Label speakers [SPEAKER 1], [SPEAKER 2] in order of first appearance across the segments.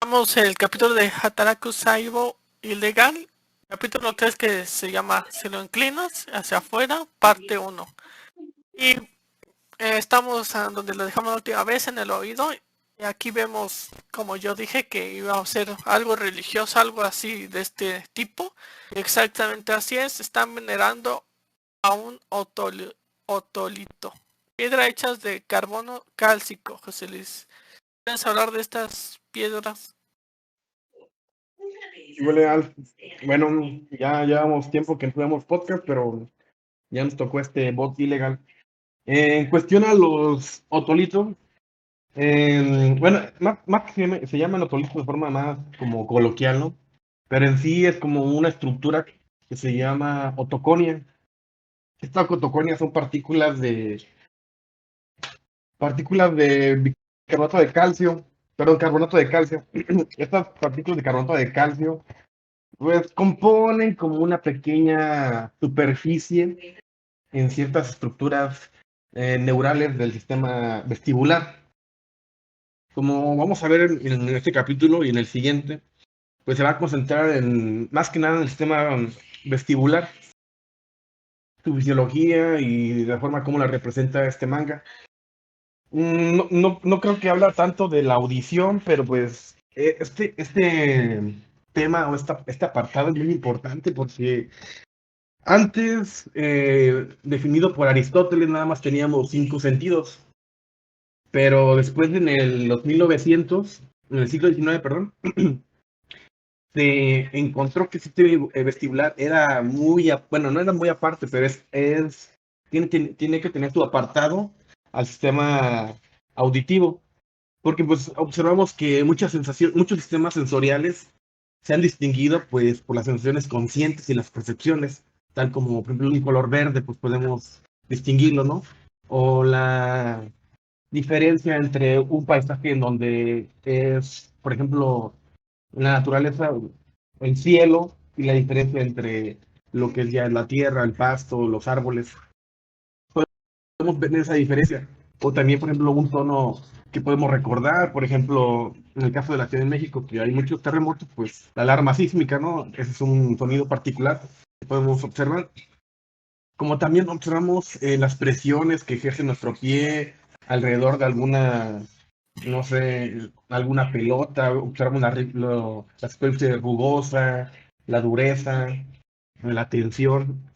[SPEAKER 1] Vamos el capítulo de Hataraku Saibo ilegal, capítulo 3 que se llama Si lo inclinas hacia afuera, parte 1. Y estamos donde lo dejamos la última vez en el oído. Y aquí vemos, como yo dije, que iba a ser algo religioso, algo así de este tipo. Exactamente así es, están venerando a un otolito. Piedra hechas de carbono cálcico, José Luis. ¿Puedes hablar de estas piedras?
[SPEAKER 2] Huele al. Bueno, ya llevamos tiempo que no jugamos podcast, pero ya nos tocó este bot ilegal. En cuestión a los otolitos, bueno, más que se llaman otolitos de forma más como coloquial, ¿no? Pero en sí es como una estructura que se llama otoconia. Estas otoconia son partículas de bicarbonato de calcio, perdón, carbonato de calcio. Estas partículas de carbonato de calcio pues componen como una pequeña superficie en ciertas estructuras neurales del sistema vestibular. Como vamos a ver en este capítulo y en el siguiente, pues se va a concentrar más que nada en el sistema vestibular, su fisiología y la forma como la representa este manga. No creo que habla tanto de la audición, pero pues este tema o este apartado es muy importante porque antes, definido por Aristóteles, nada más teníamos 5 sentidos, pero después los 1900, en el siglo XIX, perdón, se encontró que el sistema vestibular era bueno, no era muy aparte, pero tiene que tener su apartado al sistema auditivo, porque pues observamos que muchos sistemas sensoriales se han distinguido pues por las sensaciones conscientes y las percepciones, tal como por ejemplo un color verde, pues podemos distinguirlo, ¿no? O la diferencia entre un paisaje en donde es, por ejemplo, la naturaleza, el cielo, y la diferencia entre lo que es ya la tierra, el pasto, los árboles. Podemos ver esa diferencia. O también, por ejemplo, un tono que podemos recordar, por ejemplo, en el caso de la Ciudad de México, que hay muchos terremotos, pues la alarma sísmica, ¿no? Ese es un sonido particular que podemos observar. Como también observamos las presiones que ejerce nuestro pie alrededor de alguna, no sé, alguna pelota, observamos la superficie rugosa, la dureza, la tensión.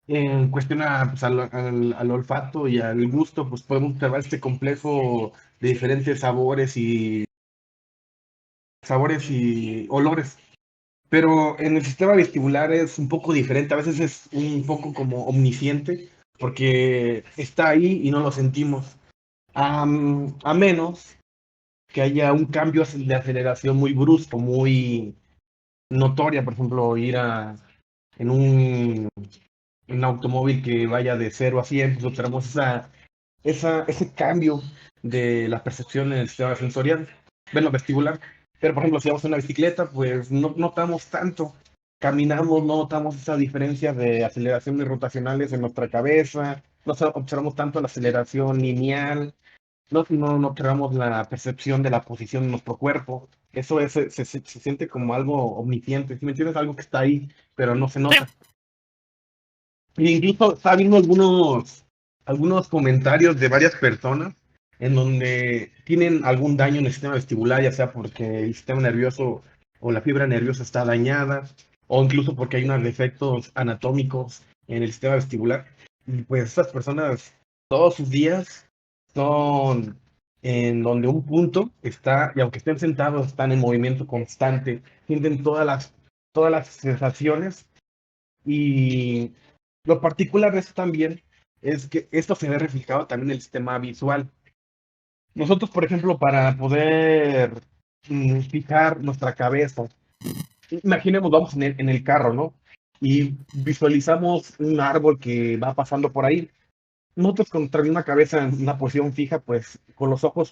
[SPEAKER 2] En cuestión pues, al olfato y al gusto, pues podemos observar este complejo de diferentes sabores y olores. Pero en el sistema vestibular es un poco diferente, a veces es un poco como omnisciente, porque está ahí y no lo sentimos. A menos que haya un cambio de aceleración muy brusco, muy notoria, por ejemplo, en un automóvil que vaya de 0 a 100, pues observamos ese cambio de la percepción en el sistema sensorial, bueno, vestibular. Pero, por ejemplo, si vamos en una bicicleta, pues no notamos tanto. Caminamos, no notamos esa diferencia de aceleraciones rotacionales en nuestra cabeza, no observamos tanto la aceleración lineal, no observamos la percepción de la posición de nuestro cuerpo. Eso se siente como algo omnisciente, ¿sí me entiendes? Algo que está ahí, pero no se
[SPEAKER 1] Sí.
[SPEAKER 2] nota. E incluso está viendo algunos comentarios de varias personas en donde tienen algún daño en el sistema vestibular, ya sea porque el sistema nervioso o la fibra nerviosa está dañada, o incluso porque hay unos defectos anatómicos en el sistema vestibular. Y pues estas personas todos sus días son en donde un punto está, y aunque estén sentados, están en movimiento constante, sienten todas las sensaciones. Y lo particular de esto también es que esto se ve reflejado también en el sistema visual. Nosotros, por ejemplo, para poder fijar nuestra cabeza, imaginemos, vamos en el carro, ¿no? Y visualizamos un árbol que va pasando por ahí. Nosotros con traer una cabeza en una posición fija, pues con los ojos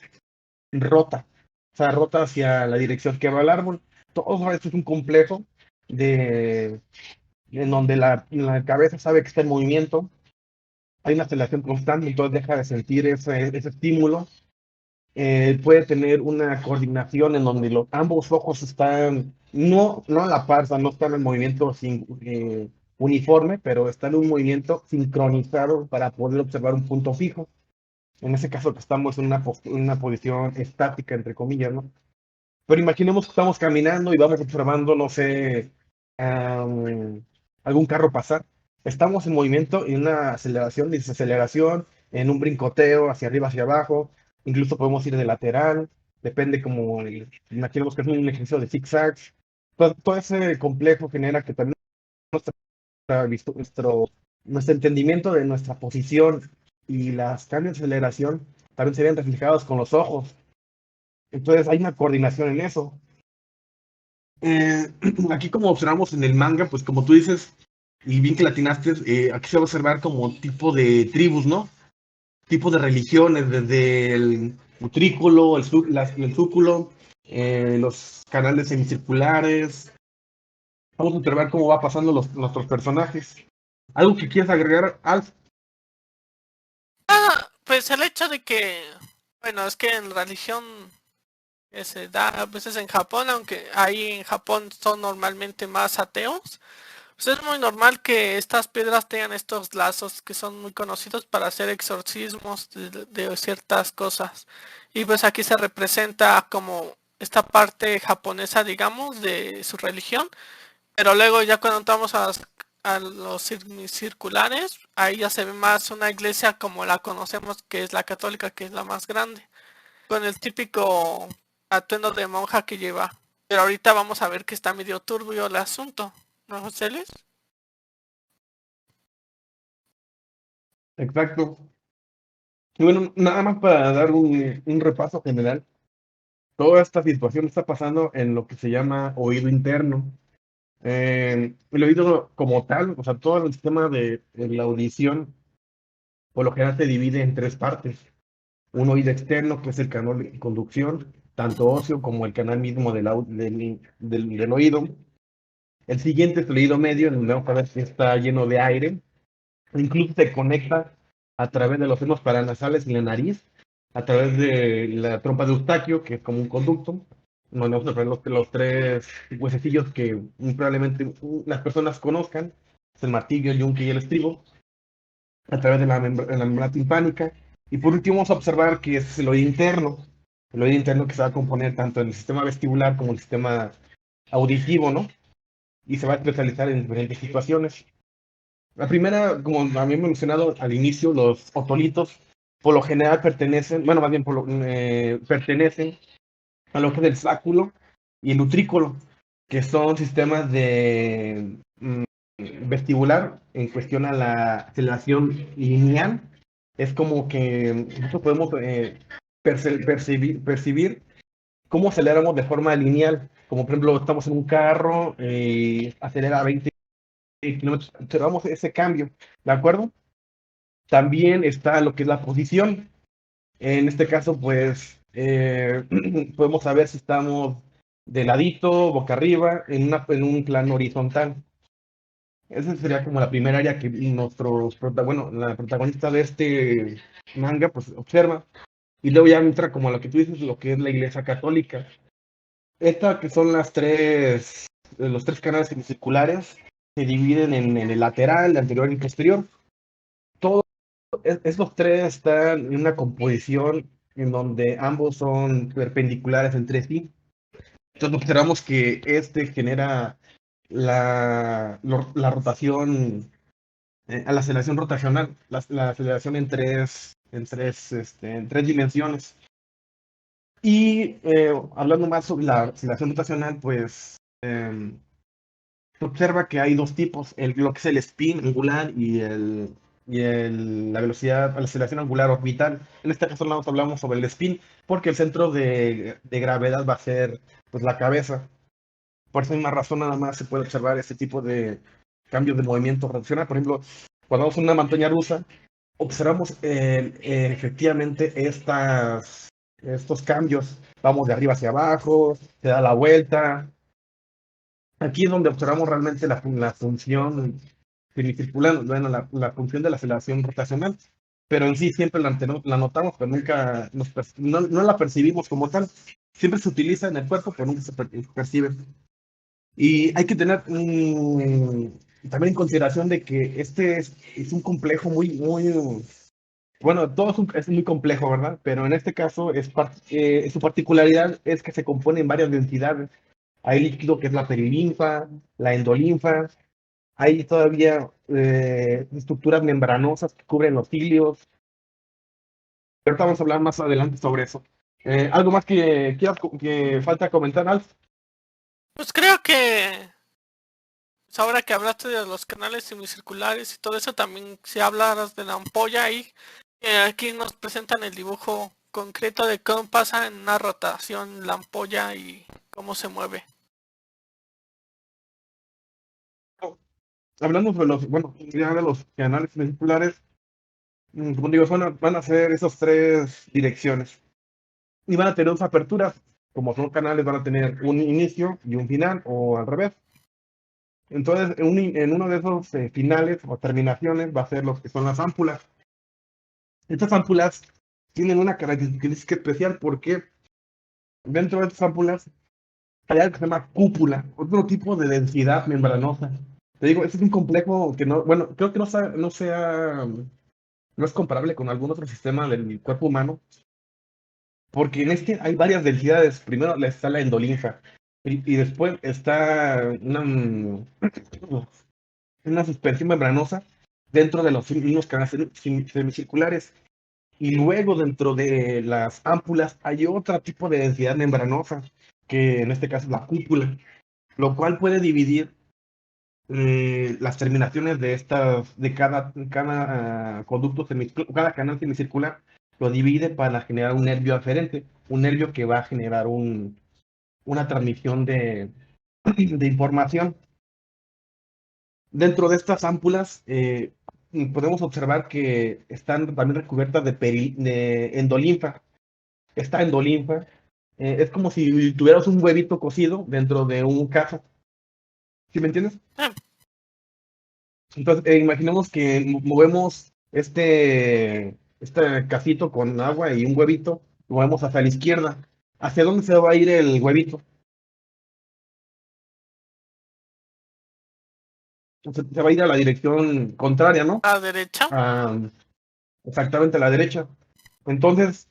[SPEAKER 2] rota, o sea, rota hacia la dirección que va el árbol. Todo esto es un complejo de en donde la cabeza sabe que está en movimiento, hay una aceleración constante, entonces deja de sentir ese estímulo puede tener una coordinación en donde ambos ojos están, no a la par, o sea, no están en movimiento uniforme, pero están en un movimiento sincronizado para poder observar un punto fijo. En ese caso que estamos en una posición estática, entre comillas, ¿no? Pero imaginemos que estamos caminando y vamos observando, no sé, am, algún carro pasar. Estamos en movimiento, en una aceleración, desaceleración, en un brincoteo hacia arriba, hacia abajo. Incluso podemos ir de lateral. Depende como, imaginemos que es un ejercicio de zigzags. Todo ese complejo genera que también nuestro, nuestro entendimiento de nuestra posición y las cambios de aceleración también serían reflejados con los ojos. Entonces hay una coordinación en eso. Eh, Aquí como observamos en el manga, pues como tú dices, y bien que latinaste, aquí se va a observar como tipo de tribus, ¿no? Tipo de religiones, desde el utrículo, el zúculo, los canales semicirculares. Vamos a observar cómo va pasando nuestros personajes. ¿Algo que quieras agregar, Alf?
[SPEAKER 1] Pues el hecho de que, bueno, es que en religión que se da a veces en Japón, aunque ahí en Japón son normalmente más ateos, pues es muy normal que estas piedras tengan estos lazos que son muy conocidos para hacer exorcismos de ciertas cosas. Y pues aquí se representa como esta parte japonesa, digamos, de su religión. Pero luego ya cuando entramos a los circulares, ahí ya se ve más una iglesia como la conocemos, que es la católica, que es la más grande, con el típico atuendo de monja que lleva. Pero ahorita vamos a ver que está medio turbio el asunto, ¿no, José Luis?
[SPEAKER 2] Exacto. Y bueno, nada más para dar un repaso general. Toda esta situación está pasando en lo que se llama oído interno. El oído como tal, o sea, todo el sistema de la audición, por lo general se divide en tres partes. Un oído externo, que es el canal de conducción, tanto óseo como el canal mismo del oído. El siguiente es el oído medio, en donde vamos a ver si está lleno de aire. Incluso se conecta a través de los senos paranasales y la nariz, a través de la trompa de Eustaquio, que es como un conducto. Donde vamos a ver los tres huesecillos que probablemente las personas conozcan, es el martillo, el yunque y el estribo, a través de la membrana timpánica. Y por último vamos a observar que es el oído interno que se va a componer tanto en el sistema vestibular como el sistema auditivo, ¿no? Y se va a especializar en diferentes situaciones. La primera, como habíamos mencionado al inicio, los otolitos por lo general pertenecen, bueno, más bien pertenecen a lo que es el sáculo y el utrículo, que son sistemas de vestibular en cuestión a la aceleración lineal. Es como que nosotros podemos percibir cómo aceleramos de forma lineal. Como por ejemplo, estamos en un carro y acelera a 20 kilómetros, observamos ese cambio, ¿de acuerdo? También está lo que es la posición. En este caso, pues, podemos saber si estamos de ladito, boca arriba, en un plano horizontal. Esa sería como la primera área que bueno, la protagonista de este manga, pues, observa. Y luego ya entra como lo que tú dices, lo que es la Iglesia Católica. Esta que son los tres canales semicirculares, se dividen en el lateral, el anterior y el posterior. Todo estos tres están en una composición en donde ambos son perpendiculares entre sí. Entonces observamos que este genera la rotación, a la aceleración rotacional, la aceleración en tres dimensiones. Y hablando más sobre la aceleración rotacional, pues se observa que hay dos tipos, lo que es el spin angular la velocidad, la aceleración angular orbital. En este caso hablamos sobre el spin, porque el centro de gravedad va a ser pues la cabeza. Por esa misma razón nada más se puede observar este tipo de cambios de movimiento rotacional. Por ejemplo, cuando vamos a una montaña rusa, observamos efectivamente estos cambios. Vamos de arriba hacia abajo, se da la vuelta. Aquí es donde observamos realmente la función semicircular, bueno, la función de la aceleración rotacional. pero en sí siempre la notamos, pero nunca no la percibimos como tal. Siempre se utiliza en el cuerpo, pero nunca se percibe. Y hay que tener también en consideración de que este es un complejo muy, bueno, todo es muy complejo, ¿verdad? Pero en este caso su particularidad es que se compone en varias densidades. Hay líquido que es la perilinfa, la endolinfa, hay todavía estructuras membranosas que cubren los cilios. Ahorita vamos a hablar más adelante sobre eso. ¿Algo más que quieras que falta comentar, Alf?
[SPEAKER 1] Pues creo que pues ahora que hablaste de los canales semicirculares y todo eso, también si hablaras de la ampolla ahí, aquí nos presentan el dibujo concreto de cómo pasa en una rotación la ampolla y cómo se mueve.
[SPEAKER 2] Hablando de ya de los canales vesiculares, como digo, van a ser esas tres direcciones. Y van a tener dos aperturas. Como son canales, van a tener un inicio y un final, o al revés. Entonces, en uno de esos finales o terminaciones va a ser los que son las ámpulas. Estas ámpulas tienen una característica especial porque dentro de estas ámpulas hay algo que se llama cúpula, otro tipo de densidad membranosa. Te digo, este es un complejo que no, bueno, creo que no es comparable con algún otro sistema del cuerpo humano, porque en este hay varias densidades. Primero está la endolinfa y después está una suspensión membranosa dentro de los mismos canales semicirculares. Y luego dentro de las ámpulas hay otro tipo de densidad membranosa, que en este caso es la cúpula, lo cual puede dividir las terminaciones de cada conducto cada canal semicircular, lo divide para generar un nervio aferente, un nervio que va a generar una transmisión de información. Dentro de estas ámpulas podemos observar que están también recubiertas de endolinfa. Esta endolinfa es como si tuvieras un huevito cocido dentro de un caso. ¿Sí me entiendes?
[SPEAKER 1] Eh,
[SPEAKER 2] Entonces, imaginemos que movemos este casito con agua y un huevito, lo movemos hacia la izquierda. ¿Hacia dónde se va a ir el huevito? Entonces, se va a ir a la dirección contraria, ¿no?
[SPEAKER 1] a la derecha.
[SPEAKER 2] Ah, exactamente a la derecha. Entonces,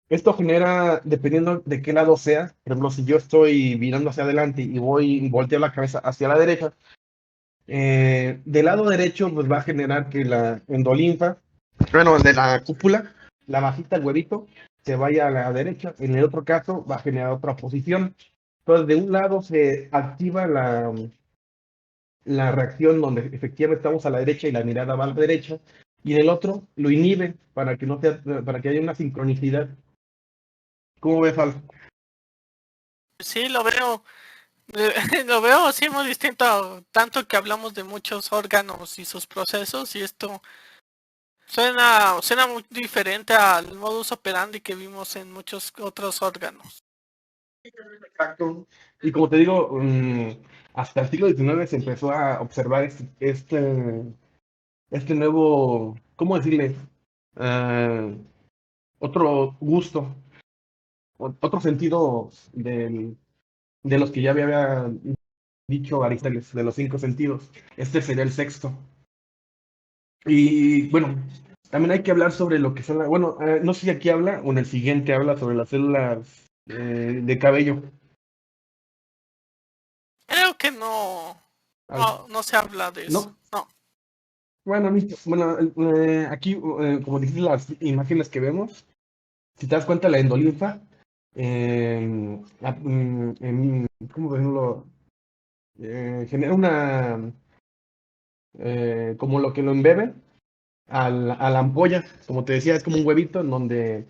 [SPEAKER 2] esto genera, dependiendo de qué lado sea, por ejemplo, si yo estoy mirando hacia adelante y volteo la cabeza hacia la derecha, del lado derecho pues va a generar que la endolinfa, bueno, de la cúpula, la masita, el huevito, se vaya a la derecha. En el otro caso va a generar otra posición. Entonces, de un lado se activa la reacción donde efectivamente estamos a la derecha y la mirada va a la derecha, y en el otro lo inhibe para que no sea, para que haya una sincronicidad. ¿Cómo ves, Al?
[SPEAKER 1] Sí, lo veo. Lo veo así muy distinto, tanto que hablamos de muchos órganos y sus procesos, y esto suena muy diferente al modus operandi que vimos en muchos otros órganos.
[SPEAKER 2] Exacto. Y como te digo, hasta el siglo XIX se empezó a observar este nuevo, ¿cómo decirle? Ah, otro gusto, otro sentido de los que ya había dicho Aristóteles, de los cinco sentidos. Este sería el sexto. Y bueno, también hay que hablar sobre lo que son, bueno, no sé si aquí habla o en el siguiente habla sobre las células de cabello.
[SPEAKER 1] Creo que no se habla de eso.
[SPEAKER 2] ¿No?
[SPEAKER 1] No.
[SPEAKER 2] Bueno, aquí, como dijiste, las imágenes que vemos, si te das cuenta, la endolinfa, ¿cómo decirlo? Genera como lo que lo embebe a la ampolla. Como te decía, es como un huevito en donde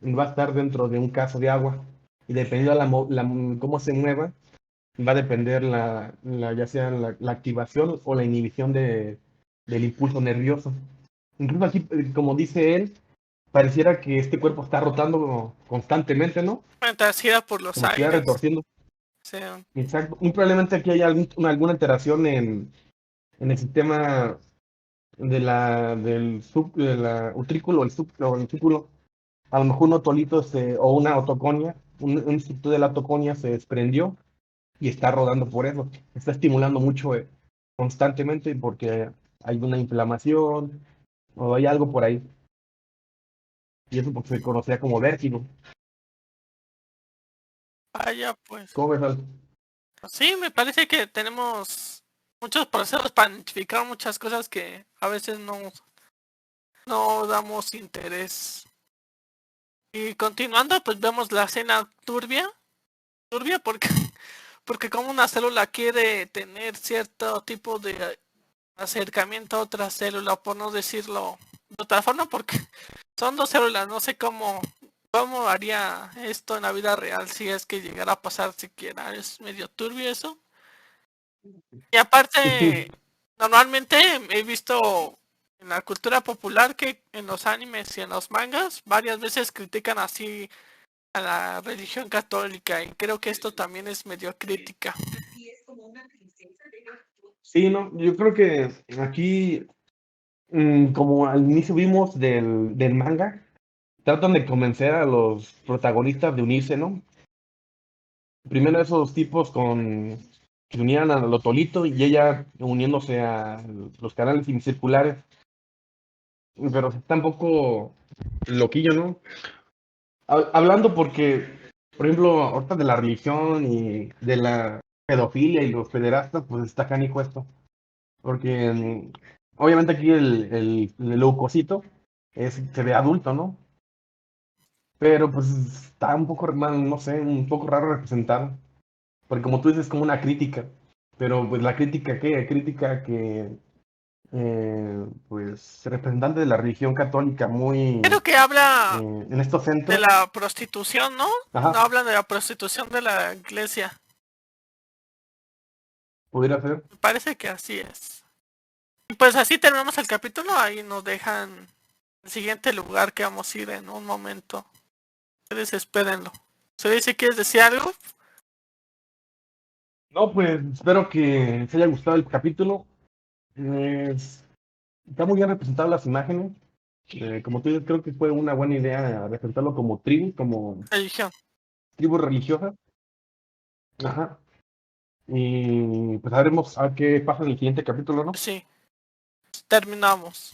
[SPEAKER 2] va a estar dentro de un caso de agua. Y dependiendo de cómo se mueva, va a depender ya sea la activación o la inhibición del impulso nervioso. Incluso aquí, como dice él, pareciera que este cuerpo está rotando constantemente, ¿no?
[SPEAKER 1] Fantasía por los
[SPEAKER 2] Como si estuviera
[SPEAKER 1] aires.
[SPEAKER 2] retorciendo.
[SPEAKER 1] Sí.
[SPEAKER 2] Exacto. Muy probablemente aquí hay alguna alteración en el sistema de la utrículo, o el súculo, a lo mejor un otolito o una otoconia, un instituto de la otoconia se desprendió y está rodando por eso. Está estimulando mucho constantemente porque hay una inflamación o hay algo por ahí. Y eso porque se conocía como vértigo.
[SPEAKER 1] Vaya, pues.
[SPEAKER 2] ¿Cómo ves, Al?
[SPEAKER 1] Sí, me parece que tenemos muchos procesos para identificar muchas cosas que a veces no damos interés. Y continuando, pues vemos la escena turbia porque como una célula quiere tener cierto tipo de acercamiento a otra célula, por no decirlo de otra forma, porque son dos células, no sé cómo haría esto en la vida real si es que llegara a pasar siquiera, es medio turbio eso. Y aparte, normalmente he visto en la cultura popular que en los animes y en los mangas varias veces critican así a la religión católica y creo que esto también es medio crítica.
[SPEAKER 2] Sí, no, yo creo que aquí, como al inicio vimos del manga, tratan de convencer a los protagonistas de unirse, ¿no? Primero esos tipos que unían a Lotolito y ella uniéndose a los canales semicirculares, pero está un poco loquillo, ¿no? Hablando porque, por ejemplo, ahorita de la religión y de la pedofilia y los pederastas, pues está canijo esto. Porque obviamente aquí el leucocito se ve adulto, ¿no? Pero pues está un poco, no sé, un poco raro representado. Porque como tú dices, es como una crítica. Pero pues la crítica, ¿qué? Crítica que, pues, representante de la religión católica muy
[SPEAKER 1] Creo que habla
[SPEAKER 2] en estos
[SPEAKER 1] de
[SPEAKER 2] centros.
[SPEAKER 1] la prostitución, ¿no? No
[SPEAKER 2] Ajá,
[SPEAKER 1] hablan de la prostitución de la iglesia.
[SPEAKER 2] pudiera ser.
[SPEAKER 1] Me parece que así es. Y pues así terminamos el capítulo. Ahí nos dejan el siguiente lugar que vamos a ir en un momento. Ustedes espérenlo. ¿Se dice quieres decir algo?
[SPEAKER 2] No, pues espero que les haya gustado el capítulo. Está muy bien representado las imágenes. Como tú dices, creo que fue una buena idea representarlo como
[SPEAKER 1] Religión.
[SPEAKER 2] tribu religiosa. Ajá. Y pues a ver qué pasa en el siguiente capítulo, ¿no?
[SPEAKER 1] Sí, terminamos.